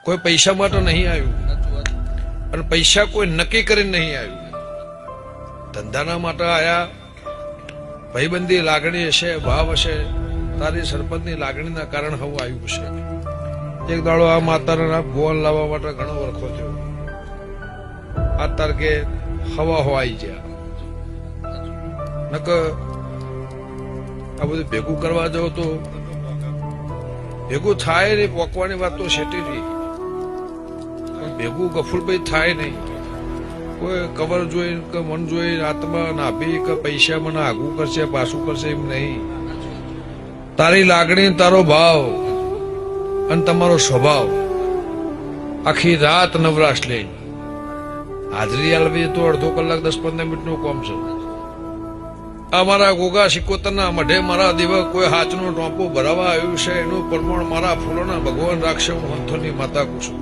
કોઈ પૈસા માટે નહીં આવ્યું અને પૈસા કોઈ નક્કી કરીને નહીં આવ્યું. ધંધાના માટે આયા, ભાઈબંધી લાગણી હશે, ભાવ હશે, તારી સરપંચની લાગણીના કારણે હું આવ્યું છે. એક દાડો આ માતાના ભુવન લાવવા માટે ઘણો વરખો થયો. આ તારકે હવા હોવાઈ ગયા. નક આ બધું ભેગું કરવા જાવ તો ભેગું થાય નહીં. પોકવાની વાત તો સેટી રહી, પણ ભેગું ગફુરભાઈ થાય નહીં. કોઈ કબર જોઈ કે મન જોઈ આત્મા નાભી કે પૈસા મને આગું કરશે પાછું કરશે એમ નહીં. તારી લાગણી, તારો ભાવ અને તમારો સ્વભાવ આખી રાત નવરાશ લઈ હાજરી આલવી તો અડધો કલાક 10-15 મિનિટનું કામ છે. અમારા ગોગા સિકોતરના મઢે મારા દેવા કોઈ હાચનો ટોપો ભરાવા આવ્યું છે, એનું પ્રમાણ મારા ફૂલોના ભગવાન રાખશે. હું હંથોની માતા કહું છું.